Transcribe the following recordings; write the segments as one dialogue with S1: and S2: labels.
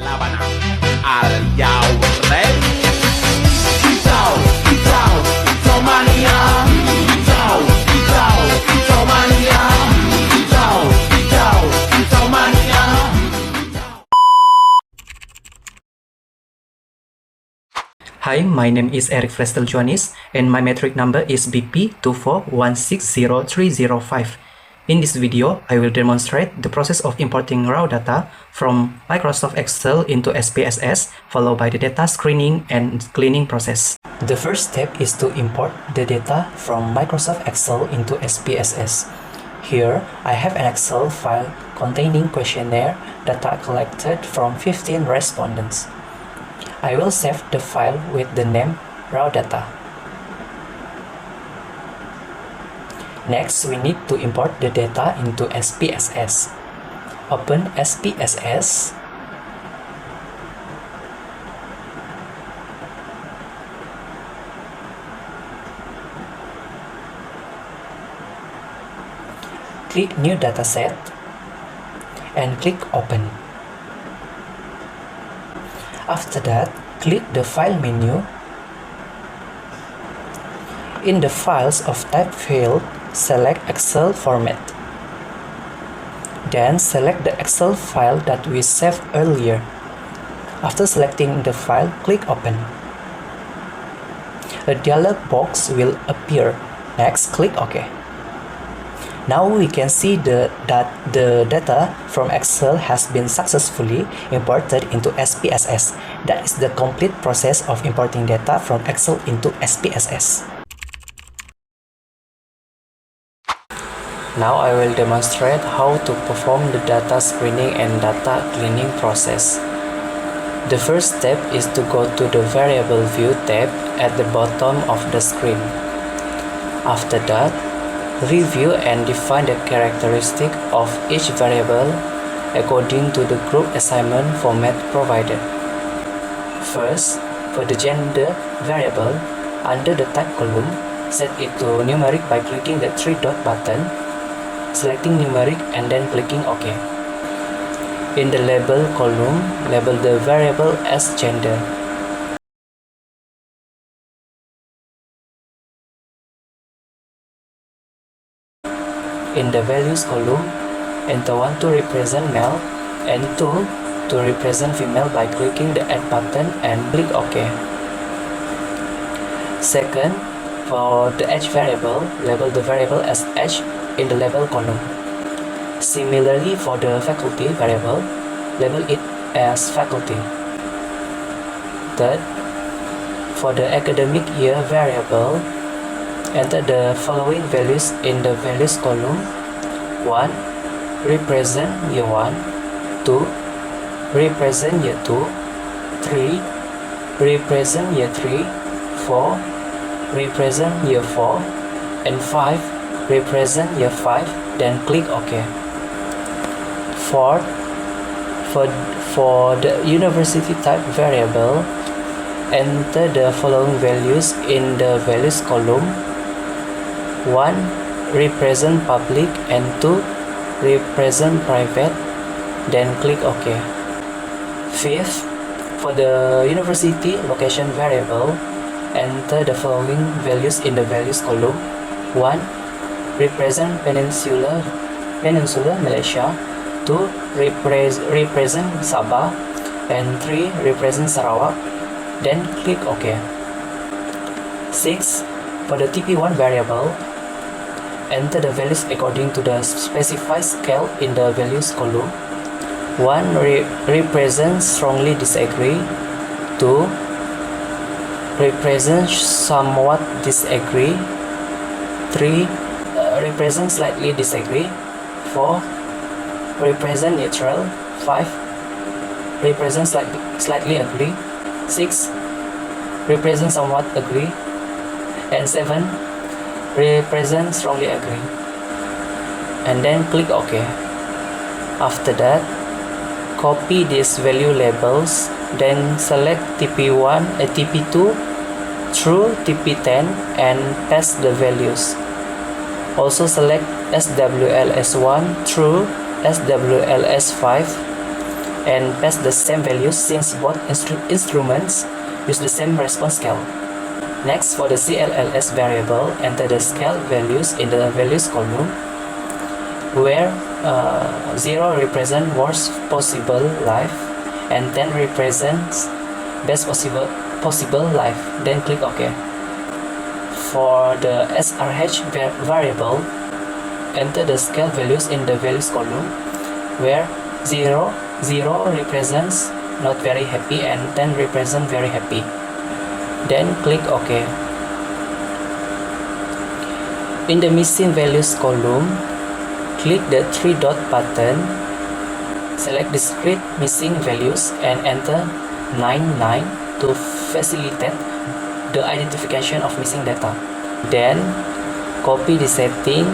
S1: laban al YONG ready. Hijau mania. Hijau mania. Hijau mania.
S2: Hi, my name is Erick Frestel JUANIES and my metric number is BP241600305. In this video, I will demonstrate the process of importing raw data from Microsoft Excel into SPSS, followed by the data screening and cleaning process. The first step is to import the data from Microsoft Excel into SPSS. Here, I have an Excel file containing questionnaire data collected from 15 respondents. I will save the file with the name raw data. Next, we need to import the data into SPSS. Open SPSS. Click New Dataset and click Open. After that, click the File menu. In the Files of Type field, select Excel format. Then select the Excel file that we saved earlier. After selecting the file, click Open. A dialog box will appear. Next, click OK. Now we can see that the data from Excel has been successfully imported into SPSS. That is the complete process of importing data from Excel into SPSS. Now I will demonstrate how to perform the data screening and data cleaning process. The first step is to go to the Variable View tab at the bottom of the screen. After that, review and define the characteristic of each variable according to the group assignment format provided. First, for the gender variable, under the type column, set it to numeric by clicking the three-dot button, selecting numeric and then clicking OK. In the label column, label the variable as gender. In the values column, enter 1 to represent male and 2 to represent female by clicking the add button and click OK. Second, for the age variable, label the variable as age in the label column. Similarly, for the faculty variable, label it as faculty. Third, for the academic year variable, enter the following values in the values column. 1. Represent year 1. 2. Represent year 2. 3. Represent year 3. 4. Represent year 4. And 5. Represent year 5. Then click OK. Fourth, for the university type variable, enter the following values in the values column. 1. Represent public and 2. Represent private, then click OK. Fifth, for the university location variable, enter the following values in the values column. 1. Represent Peninsula Malaysia. 2. Represent Sabah, and 3. Represent Sarawak, then click OK. 6. For the TP1 variable, enter the values according to the specified scale in the values column. 1. Represent strongly disagree. 2. Represent somewhat disagree. 3. Represent slightly disagree. 4. Represent neutral. 5. Represent slightly agree. 6. Represent somewhat agree. And 7. Represent strongly agree. And then click OK. After that, copy these value labels, then select TP1, TP2 through TP10 and paste the values. Also select SWLS1 through SWLS5 and pass the same values since both instruments use the same response scale. Next, for the CLLS variable, enter the scale values in the values column, where 0 represents worst possible life and 10 represents best possible life. Then click OK. For the SRH variable, enter the scale values in the values column, where 0 represents not very happy and 10 represents very happy. Then click OK. In the missing values column, click the 3-dot button, select discrete missing values and enter 99 to facilitate the identification of missing data. Then copy the setting,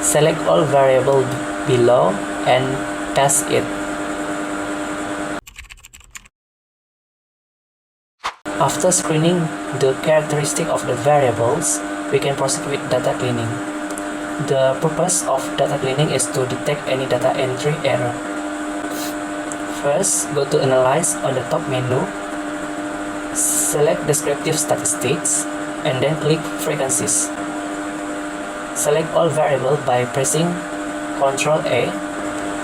S2: select all variables below and paste it. After screening the characteristic of the variables, we can proceed with data cleaning. The purpose of data cleaning is to detect any data entry error. First, go to Analyze on the top menu, select Descriptive Statistics, and then click Frequencies. Select all variables by pressing Ctrl A,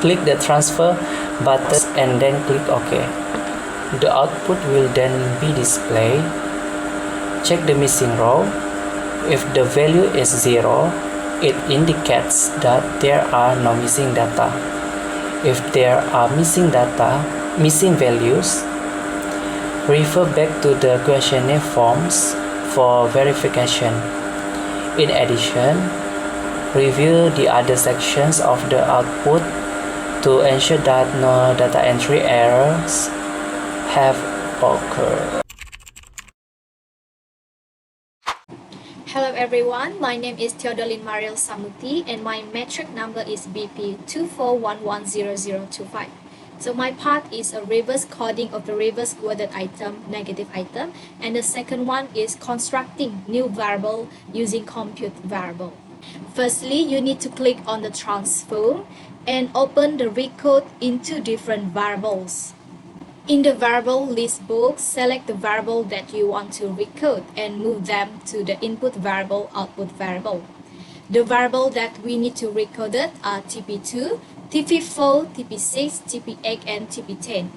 S2: click the Transfer button and then click OK. The output will then be displayed. Check the missing row. If the value is 0, it indicates that there are no missing data. If there are missing values, refer back to the questionnaire forms for verification. In addition, review the other sections of the output to ensure that no data entry errors have occurred.
S3: Hello everyone, my name is THEODOLYN MARYIEL SAMUTI and my metric number is BP241100025. So my part is a reverse coding of the reverse worded item, negative item, and the second one is constructing new variable using compute variable. Firstly, you need to click on the transform and open the recode into different variables. In the variable list book, select the variable that you want to recode and move them to the input variable, output variable. The variable that we need to recode are TP2, TP4, TP6, TP8, and TP10.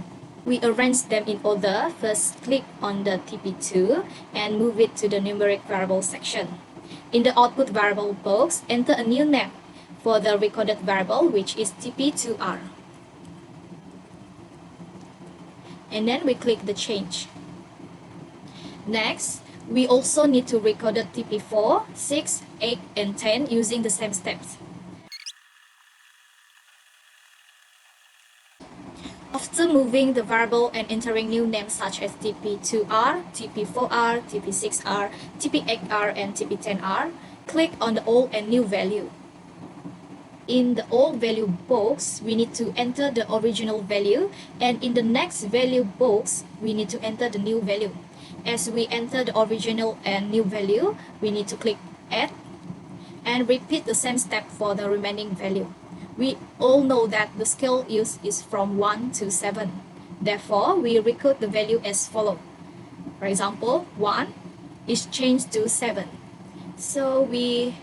S3: We arrange them in order. First, click on the TP2 and move it to the numeric variable section. In the output variable box, enter a new name for the recorded variable, which is TP2R. And then we click the change. Next, we also need to record the TP4, 6, 8, and 10 using the same steps. After moving the variable and entering new names such as TP2R, TP4R, TP6R, TP8R, and TP10R, click on the old and new value. In the old value box, we need to enter the original value, and in the next value box, we need to enter the new value. As we enter the original and new value, we need to click Add and repeat the same step for the remaining value. We all know that the scale used is from 1 to 7. Therefore, we record the value as follows. For example, 1 is changed to 7. So we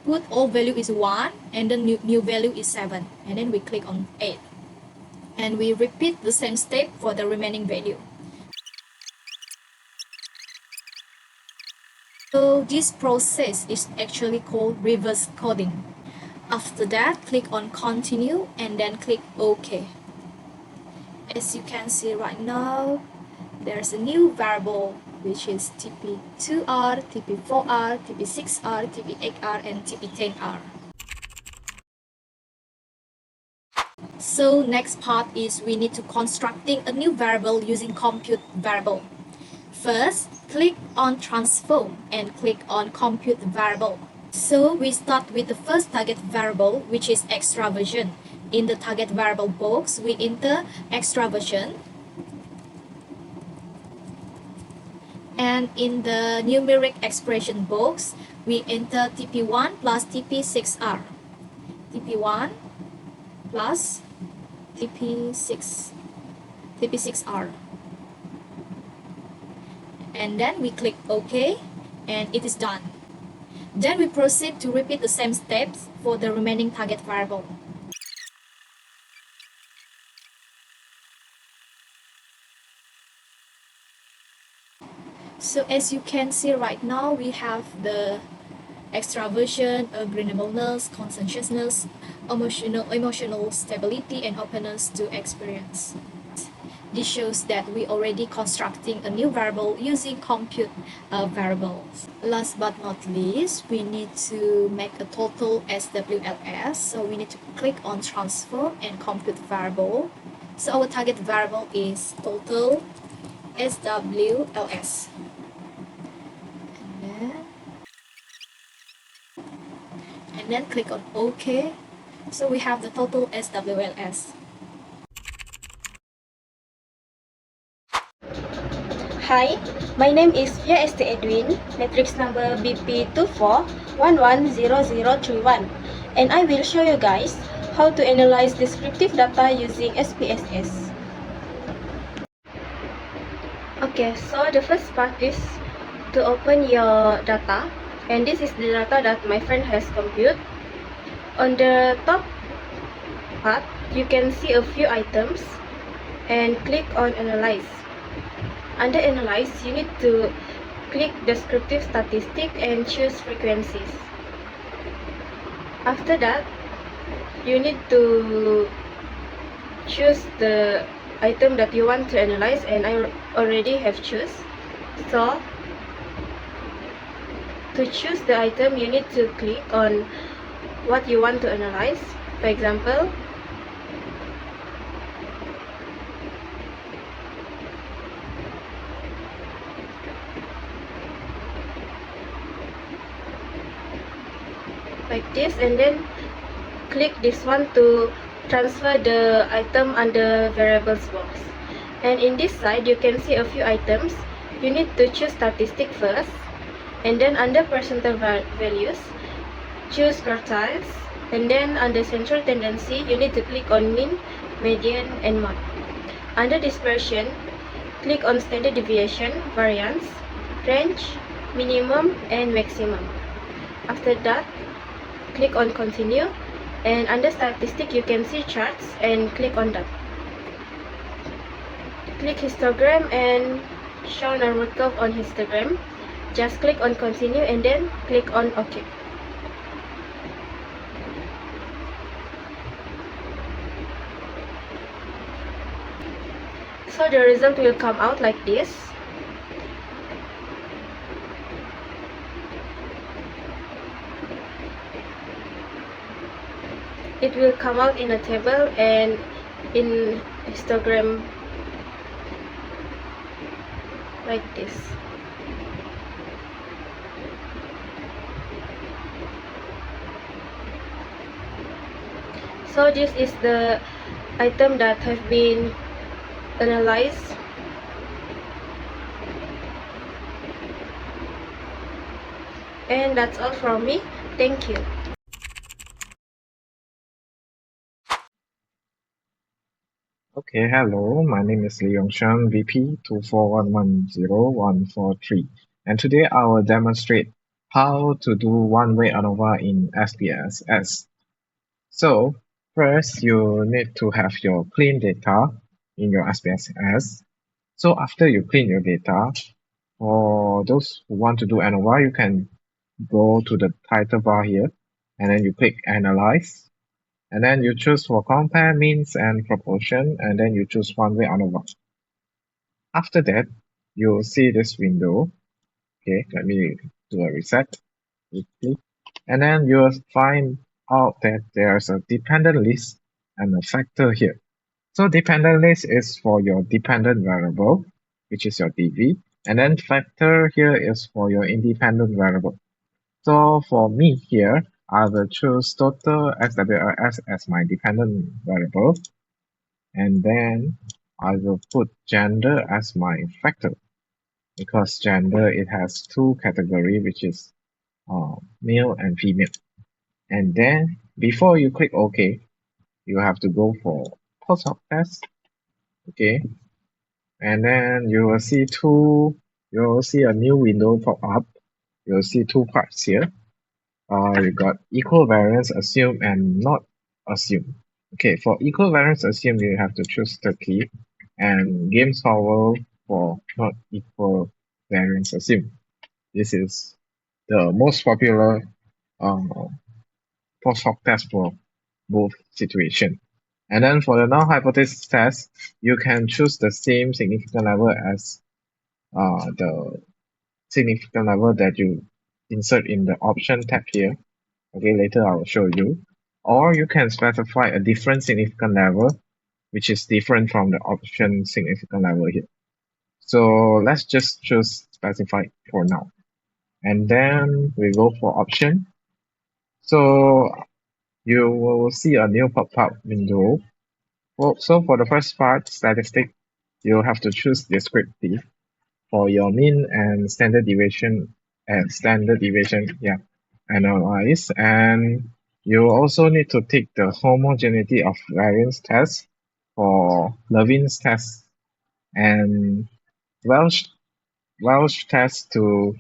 S3: put old value is 1 and the new value is 7, and then we click on 8 and we repeat the same step for the remaining value. So this process is actually called reverse coding. After that, click on continue and then click OK. As you can see right now, there's a new variable which is TP2R, TP4R, TP6R, TP8R, and TP10R. So next part is we need to constructing a new variable using compute variable. First, click on transform and click on compute variable. So we start with the first target variable, which is extra version. In the target variable box, we enter extra version. And in the numeric expression box, we enter TP1 plus TP6R. TP1 plus TP6R, and then we click OK, and it is done. Then we proceed to repeat the same steps for the remaining target variable. So as you can see right now, we have the extraversion, agreeableness, conscientiousness, emotional stability, and openness to experience. This shows that we already constructing a new variable using compute variables. Last but not least, we need to make a total SWLS. So we need to click on transform and compute variable. So our target variable is total SWLS. And then click on OK. So we have the total SWLS.
S4: Hi, my name is EDWIND, matrix number BP24110031, and I will show you guys how to analyze descriptive data using SPSS. Okay, so the first part is to open your data, and this is the data that my friend has computed. On the top part, you can see a few items and click on Analyze. Under Analyze, you need to click Descriptive Statistic and choose Frequencies. After that, you need to choose the item that you want to analyze, and I already have choose. So, to choose the item, you need to click on what you want to analyze. For example, like this, and then click this one to transfer the item under variables box. And in this side, you can see a few items. You need to choose statistic first, and then under percentile values, choose quartiles, and then under central tendency, you need to click on mean, median, and mode. Under dispersion, click on standard deviation, variance, range, minimum, and maximum. After that, click on continue, and under statistic you can see charts, and click on that. Click histogram and show normal curve on histogram. Just click on continue and then click on OK. So the result will come out like this. It will come out in a table and in histogram like this. So this is the item that have been analyzed. And that's all from me. Thank you.
S5: Okay, hello, my name is Lee Yong Shan, VP 241100143, and today I will demonstrate how to do one-way ANOVA in SPSS. So, first you need to have your clean data in your SPSS. So after you clean your data, for those who want to do ANOVA, you can go to the title bar here, and then you click Analyze. And then you choose for compare, means, and proportion, and then you choose one-way ANOVA. After that, you'll see this window. Okay, let me do a reset. And then you'll find out that there's a dependent list and a factor here. So dependent list is for your dependent variable, which is your DV, and then factor here is for your independent variable. So for me here, I will choose total SWLS as my dependent variable, and then I will put gender as my factor, because gender, it has two categories, which is male and female. And then before you click OK, you have to go for post hoc test. Okay, and then you will see a new window pop up. You'll see two parts here. You got equal variance assume and not assume. Okay, for equal variance assume, you have to choose the key, and game solver for not equal variance assume. This is the most popular post hoc test for both situation. And then for the null hypothesis test, you can choose the same significant level as the significant level that you insert in the option tab here. Okay, later I will show you. Or you can specify a different significant level, which is different from the option significant level here. So let's just choose specify for now. And then we go for option. So you will see a new pop-up window. So for the first part, statistic, you have to choose descriptive for your mean and standard deviation analyze. And you also need to take the homogeneity of variance test for Levin's test and Welch test to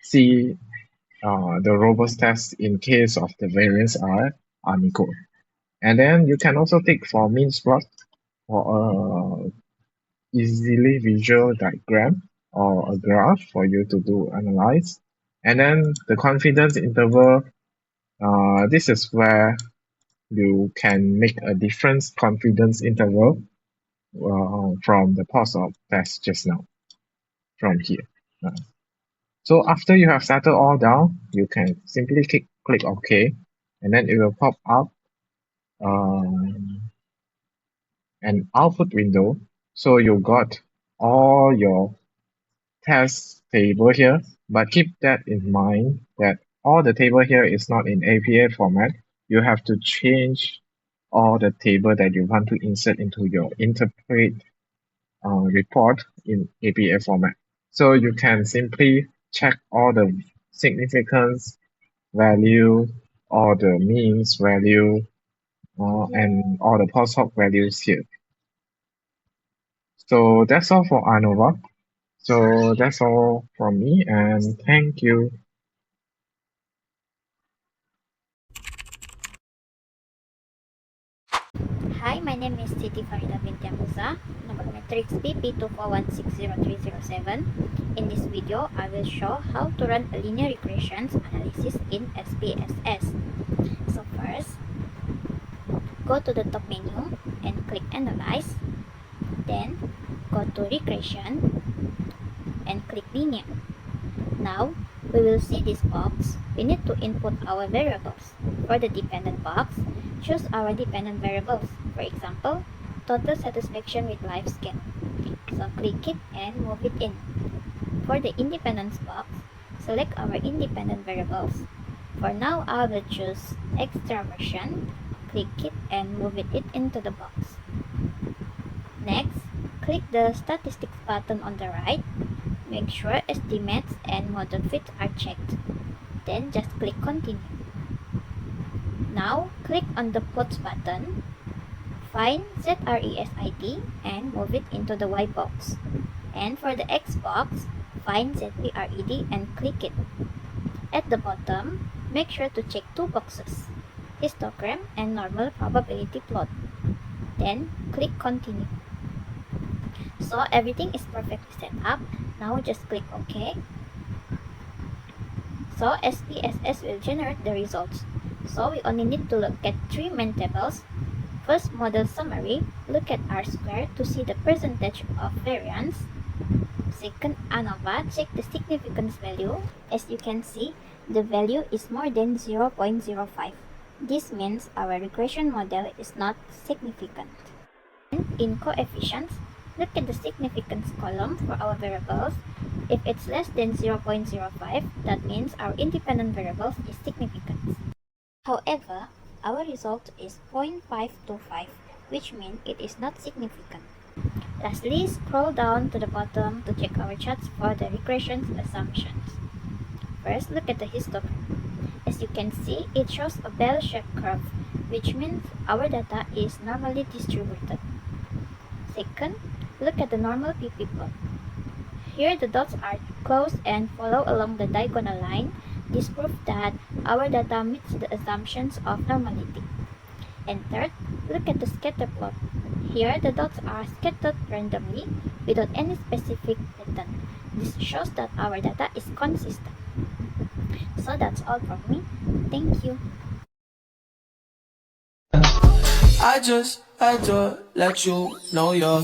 S5: see the robust test in case of the variance are unequal. And then you can also take for means plot for a easily visual diagram or a graph for you to do analyze. And then the confidence interval, this is where you can make a different confidence interval from the post hoc test just now from here. So after you have settled all down, you can simply click OK, and then it will pop up an output window. So you got all your test table here, but keep that in mind that all the table here is not in APA format. You have to change all the table that you want to insert into your interpret report in APA format. So you can simply check all the significance value, all the means value, and all the post hoc values here. So that's all for ANOVA. So that's all from me, and thank you.
S6: Hi, my name is SITI FARIDAH binti AMZAH, number matrix BP241600307. In this video, I will show how to run a linear regressions analysis in SPSS. So first, go to the top menu and click Analyze. Then, go to Regression and click Linear. Now, we will see this box. We need to input our variables. For the dependent box, choose our dependent variables. For example, total satisfaction with life scan. So click it and move it in. For the independence box, select our independent variables. For now, I will choose extraversion. Click it and move it into the box. Next, click the statistics button on the right. Make sure estimates and model fits are checked. Then just click continue. Now click on the plots button. Find ZRESIT and move it into the Y box. And for the X box, find ZPRED and click it. At the bottom, make sure to check two boxes, histogram and normal probability plot. Then click continue. So everything is perfectly set up. Now just click OK. So SPSS will generate the results. So we only need to look at three main tables. First, model summary. Look at R-square to see the percentage of variance. Second, ANOVA. Check the significance value. As you can see, the value is more than 0.05. This means our regression model is not significant. In coefficients, look at the significance column for our variables. If it's less than 0.05, that means our independent variables is significant. However, our result is 0.525, which means it is not significant. Lastly, scroll down to the bottom to check our charts for the regression assumptions. First, look at the histogram. As you can see, it shows a bell-shaped curve, which means our data is normally distributed. Second, look at the normal PP plot. Here the dots are close and follow along the diagonal line. This proves that our data meets the assumptions of normality. And third, look at the scatter plot. Here the dots are scattered randomly without any specific pattern. This shows that our data is consistent. So that's all from me. Thank you.
S7: I just had to let you know you're